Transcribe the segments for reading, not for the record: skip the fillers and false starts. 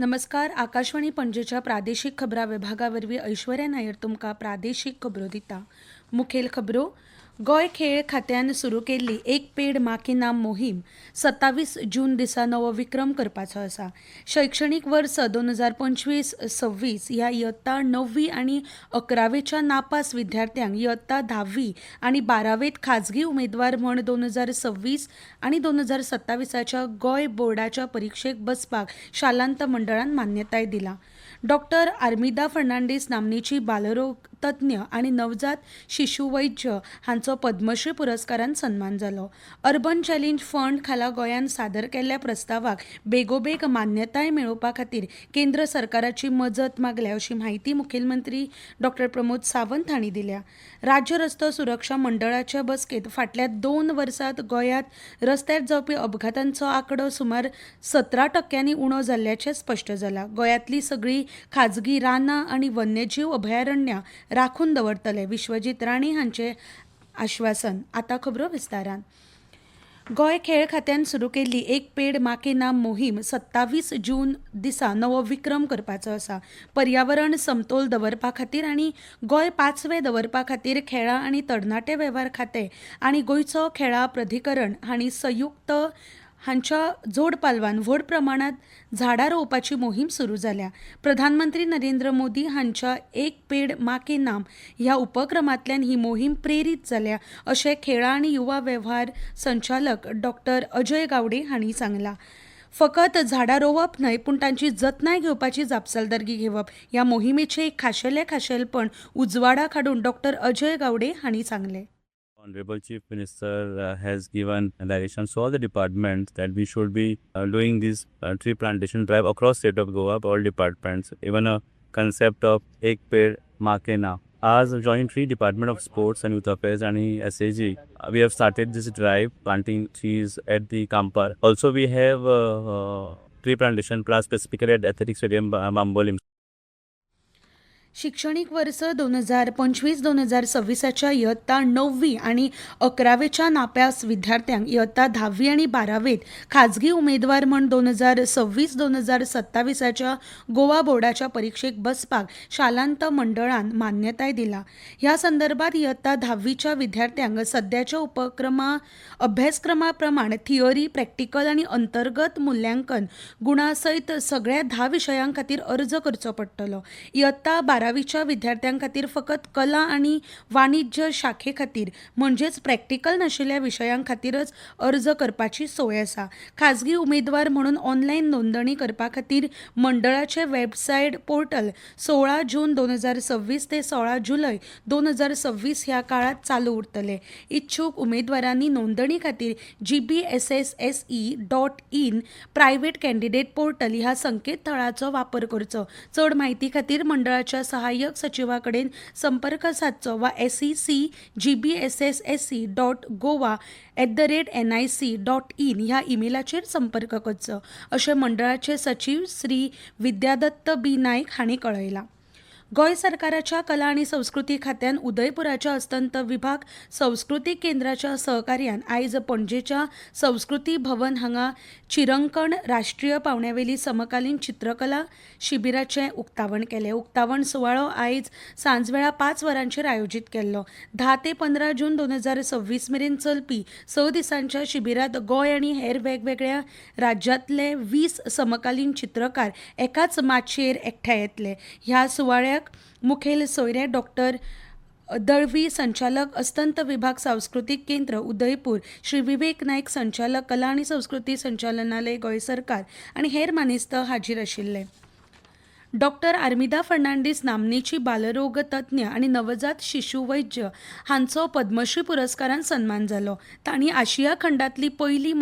नमस्कार. आकाशवाणी पणजेच्या प्रादेशीक खबरां विभागावरवीं ऐश्वर्या नायर तुमकां प्रादेशीक खबरो दिता. मुखेल खबरो. गोंय खेळ खात्यान सुरू केल्ली एक पेड माँ के नाम मोहीम 27 जून दिसा नवो विक्रम करपाचो आसा. शैक्षणीक वर्स 2025-26 ह्या इयत्ता 9वी आनी 11वेच्या नापास विद्यार्थ्यांक इयत्ता 10वी आनी 12वेंत खाजगी उमेदवार म्हण 2026 आनी 2027च्या गोंय बोर्डाच्या परीक्षेक बसपाक शालांत मंडळान मान्यताय दिला. डॉक्टर आर्मिदा फर्नांडीस नामनेची बालरोग तज्ञ आनी नवजात शिशु वैद्य हांचो पद्मश्री पुरस्कारान सन्मान जालो. अर्बन चॅलेंज फंड खाला गोंयान सादर केल्ल्या प्रस्तावाक बेगोबेग मान्यताय मेळोवपा खातीर केंद्र सरकाराची मजत मागल्या अशी माहिती मुखेलमंत्री डॉक्टर प्रमोद सावंत हांणी दिल्या. राज्य रस्तो सुरक्षा मंडळाच्या बसकेत फाटल्या 2 वर्सांत गोंयांत रस्त्यार जावपी अपघातांचो आंकडो सुमार 17% उणो जाल्ल्याचें स्पश्ट जालां. गोंयांतली सगळीं खाजगी रानां आनी वन्यजीव अभयारण्यां राखून दवरतले. विश्वजीत राणे हांचे आश्वासन. आतां खबरो विस्तारान. गोंय खेळ खात्यान सुरू केल्ली एक पेड माँ के नाम मोहीम 27 जून दिसा नवो विक्रम करपाचो आसा. पर्यावरण समतोल दवरपा खातीर आनी गोंय 5वें दवरपा खातीर खेळां आनी तरणाटे वेव्हार खातें आनी गोंयचो खेळां प्राधिकरण हांणी संयुक्त हांच्या जोड पालवान व्हड प्रमाणांत झाडां रोवपाची मोहीम सुरू जाल्या. प्रधानमंत्री नरेंद्र मोदी हांच्या एक पेड माँ के नाम ह्या उपक्रमांतल्यान ही मोहीम प्रेरीत जाल्या अशें खेळां आनी युवा वेव्हार संचालक डॉक्टर अजय गावडे हांणी सांगलां. फकत झाडां रोवप न्हय पूण तांची जतनाय घेवपाची जापसालदारकी घेवप ह्या मोहिमेचें एक खाशेलेपण उजवाडाक हाडून डॉक्टर अजय गावडे हांणी सांगलें. Honorable Chief Minister has given directions to all the departments that we should be doing this tree plantation drive across state of Goa, all departments, even a concept of Ek Ped Maa Ke Naam. As jointly Department of Sports and Youth Affairs and SAG, we have started this drive planting trees at the Kampar. Also, we have tree plantation plans specifically at Athletic Stadium, Mambolim. शिक्षणीक वर्स 2025-2026च्या इयत्ता 9वी आनी 11वेच्या नापास विद्यार्थ्यांक इयत्ता 10वी आनी 12वेंत खाजगी उमेदवार म्हण 2026-2027च्या गोवा बोर्डाच्या परीक्षेक बसपाक शालांत मंडळान मान्यताय दिला. ह्या संदर्भात इयत्ता 10वीच्या विद्यार्थ्यांक सद्याच्या अभ्यासक्रमा प्रमाण थियरी, प्रॅक्टिकल आनी अंतर्गत मूल्यांकन गुणां सयत सगळ्या 10 विशयां खातीर अर्ज करचो पडटलो. इयत्ता 12वीच्या विद्यार्थ्यां खातीर फकत कला आनी वाणिज्य शाखे खातीर म्हणजेच प्रॅक्टिकल नाशिल्ल्या विशयां खातीरच अर्ज करपाची सोय आसा. खाजगी उमेदवार म्हणून ऑनलायन नोंदणी करपा खातीर मंडळाचे वेबसायट पोर्टल 16 जून 2026 ते 16 जुलय 2026 ह्या काळात चालू उरतले. इच्छूक उमेदवारांनी नोंदणी खातीर gbssse.in प्रायव्हेट कॅन्डिडेट पोर्टल ह्या संकेतथळाचो वापर करचो. चड म्हायती खातीर मंडळाच्या सहाय्यक सचिवा कडेन संपर्क सादचो वा sec.gbssse.goa@nic.in ह्या ईमेलाचेर संपर्क करचो अशें मंडळाचे सचिव श्री विद्यादत्त बी नायक हांणी कळयलां. गोंय सरकाराच्या कला आनी संस्कृती खात्यान उदयपुराच्या अस्तंत विभाग संस्कृतीक केंद्राच्या सहकार्यान आयज पणजेच्या संस्कृती भवन हांगा चिरंकण राष्ट्रीय पावंड्यावेली समकालीन चित्रकला शिबिराचें उक्तावण केलें. उक्तावण सुवाळो आयज सांजवेळा 5 वरांचेर आयोजीत केल्लो. 10 ते 15 जून 2026 मेरेन चलपी 6 दिसांच्या शिबिरांत गोंय आनी हेर वेगवेगळ्या राज्यांतले 20 समकालीन चित्रकार एकाच माचयेर एकठांय येतले. ह्या सुवाळ्याक मुखेल सोयरे डॉक्टर दळवी, संचालक अस्तंत विभाग सांस्कृतिक केंद्र उदयपूर, श्री विवेक नायक, संचालक कला आनी संस्कृती संचालनालय गोंय सरकार आनी हेर मानेस्त हाजीर आशिल्ले. डॉक्टर आर्मिदा फर्नांडीस नामनेची बालरोग तज्ञ आनी नवजात शिशु वैद्य हांचो पद्मश्री पुरस्कारान सन्मान जालो. तांणी आशिया खंडांतली पहिली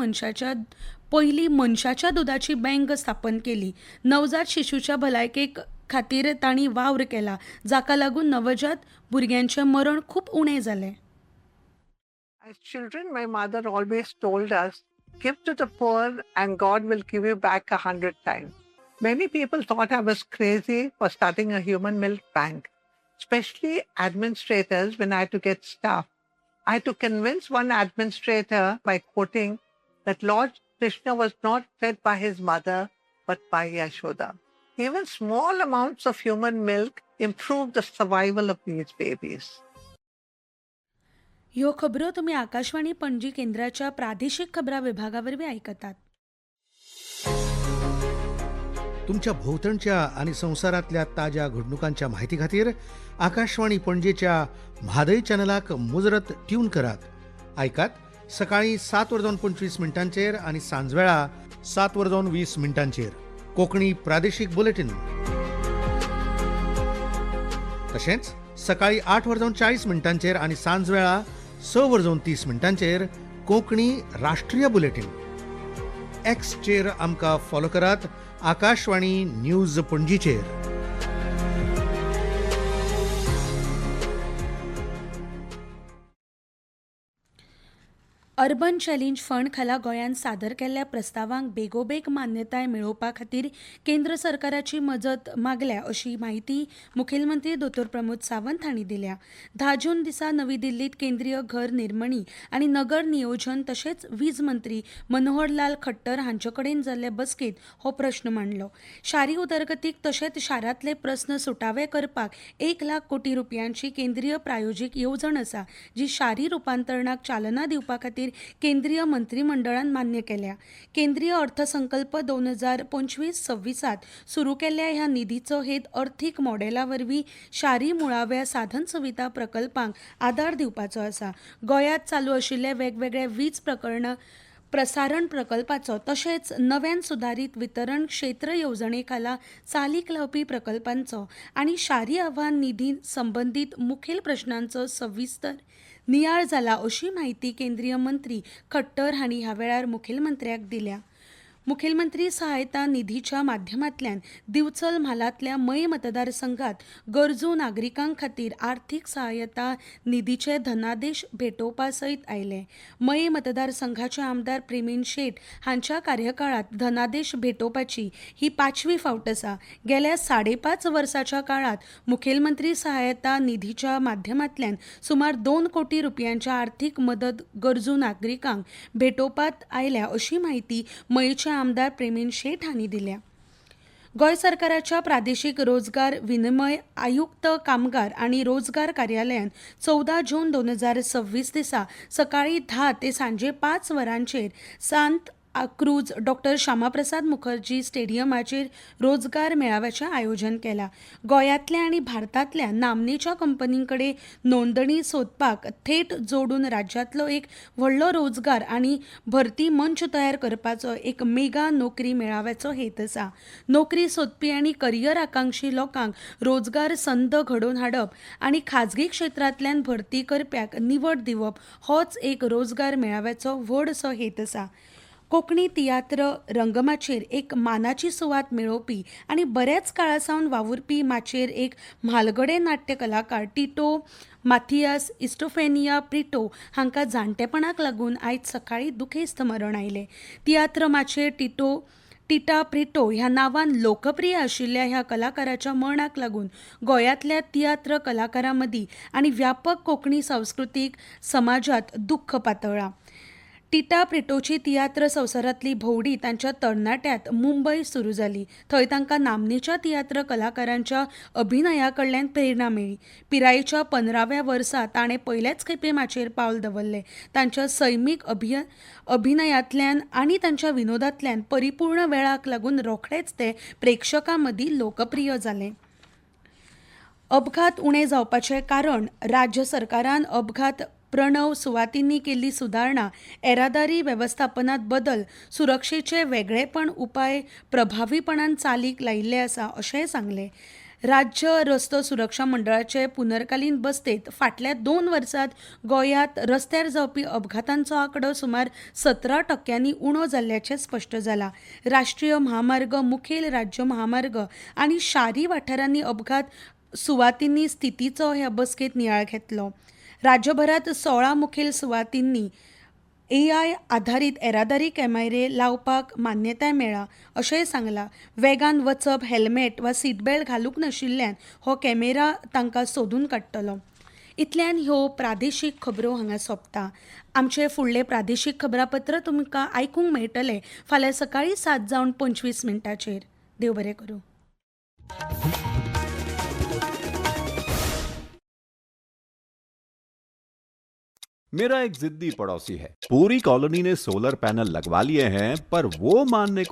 मनशाच्या दुधाची बँक स्थापन केली. नवजात शिशुच्या भलायके खातीर तांणी वावर केला, जाका लागून नवजात भुरग्यांचें मरण खूब उणें जालें. As children, my mother always told us, give to the poor and God will give you back 100 times. Many people thought I was crazy for starting a human milk bank, especially administrators when I had to get staff. I had to convince one administrator by quoting that Lord Krishna was not fed by his mother, but by Yashoda. Even small amounts of human milk improve the survival of these babies. ह्यो खबरो तुम्ही आकाशवाणी पणजी केंद्राच्या प्रादेशिक खबरां विभागावरवीं आयकतात. तुमच्या भोवतणच्या आणि संवसारांतल्या ताज्या घडणुकांच्या म्हायती खातीर आकाशवाणी पणजेच्या म्हादय चॅनलाक मुजरत ट्यून करात. आयकात सकाळीं 7:25 आनी सांजवेळा 7:20 कोंकणी प्रादेशीक बुलेटिन. तशेंच सकाळीं 8:40 आनी सांजवेळा 6:30 कोंकणी राष्ट्रीय बुलेटिन. एक्सचेर आमकां फॉलो करात, आकाशवाणी न्यूज पणजीचेर. अर्बन चॅलेंज फंड खाला गोंयांत सादर केल्ल्या प्रस्तावांक बेगोबेग मान्यताय मेळोवपा खातीर केंद्र सरकाराची मजत मागल्या अशी माहिती मुखेलमंत्री दोतोर प्रमोद सावंत हांणी दिल्या. 10 जून दिसा नवी दिल्लीत केंद्रीय घर निर्मणी आनी नगर नियोजन तशेंच वीज मंत्री मनोहर लाल खट्टर हांचे कडेन जाल्ले बसकेंत हो प्रस्न मांडलो. शारी उदरगतीक तशेंच शारांतले प्रस्न सुटावे करपाक 1 लाख कोटी रुपयांची केंद्रीय प्रायोजीक येवजण आसा, जी शारी रुपांतरणाक चालना दिवपा खातीर केंद्रीय मंत्रिमंडळान मान्य केल्या. केंद्रीय अर्थसंकल्प 2025-26 सुरू केल्ल्या ह्या निधीचो हेत अर्थीक मॉडेला वरवीं शारी मुळाव्या साधन सुविधा प्रकल्पांक आदार दिवपाचो आसा. गोंयांत चालू आशिल्ल्या वेगवेगळ्या वीज प्रसारण प्रकल्पाचो तशेंच नव्यान सुदारीत वितरण क्षेत्र येवजणे खाला चालीक लावपी प्रकल्पांचो आनी शारी आव्हान निधी संबंदीत मुखेल प्रश्नांचो सविस्तर नियाळ जाला अशी माहिती केंद्रीय मंत्री खट्टर हांणी ह्या वेळार मुखेलमंत्र्याक दिल्या. मुखेलमंत्री सहायता निधीच्या माध्यमांतल्यान दिवचल म्हालांतल्या मय मतदारसंघात गरजू नागरिकां खातीर आर्थीक सहाय्यता निधीचे धनादेश भेटोवपा सयत आयले. मय मतदारसंघाचे आमदार प्रेमीन शेट हांच्या कार्यकाळात धनादेश भेटोवपाची ही 5वी फावट आसा. गेल्या 5.5 वर्साच्या काळात मुखेलमंत्री सहाय्यता निधीच्या माध्यमांतल्यान सुमार 2 कोटी रुपयांच्या आर्थीक मदत गरजू नागरिकांक भेटोवपात आयल्या अशी माहिती मयचे आमदार प्रेमीन शेट हांणी दिल्या. गोंय सरकाराच्या प्रादेशीक रोजगार विनिमय आयुक्त कामगार आणि रोजगार कार्यालयान 14 जून 2026 दिसा सकाळीं 10 ते सांजे 5 वरांचेर सांत क्रूज डॉ. श्यामाप्रसाद मुखर्जी स्टेडियमाचेर रोजगार मेळाव्याचें आयोजन केलां. गोंयांतल्या आनी भारतांतल्या नामनेच्या कंपनींकडे नोंदणी सोदपाक थेट जोडून राज्यांतलो एक व्हडलो रोजगार आनी भरती मंच तयार करपाचो एक मेगा नोकरी मेळाव्याचो हेत आसा. नोकरी सोदपी आनी करियर आकांक्षी लोकांक रोजगार संद घडोवन हाडप आनी खाजगी क्षेत्रांतल्यान भरती करप्याक निवड दिवप होच एक रोजगार मेळाव्याचो व्हड असो हेत आसा. कोंकणी तियात्र रंगमाचेर एक मानाची सुवात मेळोवपी आनी बऱ्याच काळा सावन वावुरपी माचयेर एक म्हालगडे नाट्य कलाकार टिटो माथियास इस्टोफेनिया प्रिटो हांकां जाणटेपणाक लागून आयज सकाळीं दुखेस्त मरण आयलें. तियात्र माचयेर टिटा प्रिटो ह्या नांवान लोकप्रिय आशिल्ल्या ह्या कलाकाराच्या मरणाक लागून गोंयांतल्या तियात्र कलाकारां मदीं आनी व्यापक कोंकणी सांस्कृतीक समाजात दुख्ख पातळ्ळां. टिटा प्रिटोची तियात्र संवसारांतली भोंवडी तांच्या तरणाट्यांत मुंबय सुरू जाली. थंय तांकां नामनेच्या तियात्र कलाकारांच्या अभिनया कडल्यान प्रेरणा मेळ्ळी. पिरायेच्या 15व्या वर्सा ताणें पयलेच खेपे माचयेर पावल दवरलें. तांच्या सैमीक अभिनयांतल्यान आनी तांच्या विनोदांतल्यान परिपूर्ण वेळाक लागून रोखडेच ते प्रेक्षकां मदीं लोकप्रिय जालें. अपघात उणे जावपाचें कारण राज्य सरकारान अपघात प्रणव सुवातींनी केल्ली सुदारणा, येरादारी वेवस्थापनात बदल, सुरक्षेचे वेगळेपण उपाय प्रभावीपणान चालीक लायिल्ले आसा अशेंय सांगलें. राज्य रस्तो सुरक्षा मंडळाचे पुनर्कालीन बसतेंत फाटल्या 2 वर्सांत गोंयांत रस्त्यार जावपी अपघातांचो आंकडो सुमार 17% उणो जाल्ल्याचें स्पश्ट जालां. राष्ट्रीय महामार्ग, मुखेल राज्य महामार्ग आनी शारी वाठारांनी अपघात सुवातींनी स्थितीचो ह्या बसकेंत नियाळ घेतलो. राज्यभरात 16 मुखेल सुवातींनी AI आधारीत येरादारी कॅमेरे लावपाक मान्यताय मेळ्ळा अशेंय सांगलां. वेगान वचप, हेल्मेट वा सीट बेल्ट घालूंक नाशिल्ल्यान हो कॅमेरा तांकां सोदून काडटलो. इतल्यान ह्यो प्रादेशीक खबरो हांगा सोंपता. आमचे फुडले प्रादेशीक खबरापत्र तुमकां आयकूंक मेळटले फाल्यां सकाळीं 7:25 देव बरें करूं. मेरा एक जिद्दी पड़ोसी है, पूरी कॉलोनी ने सोलर पैनल लगवा लिए हैं, पर वो मानने को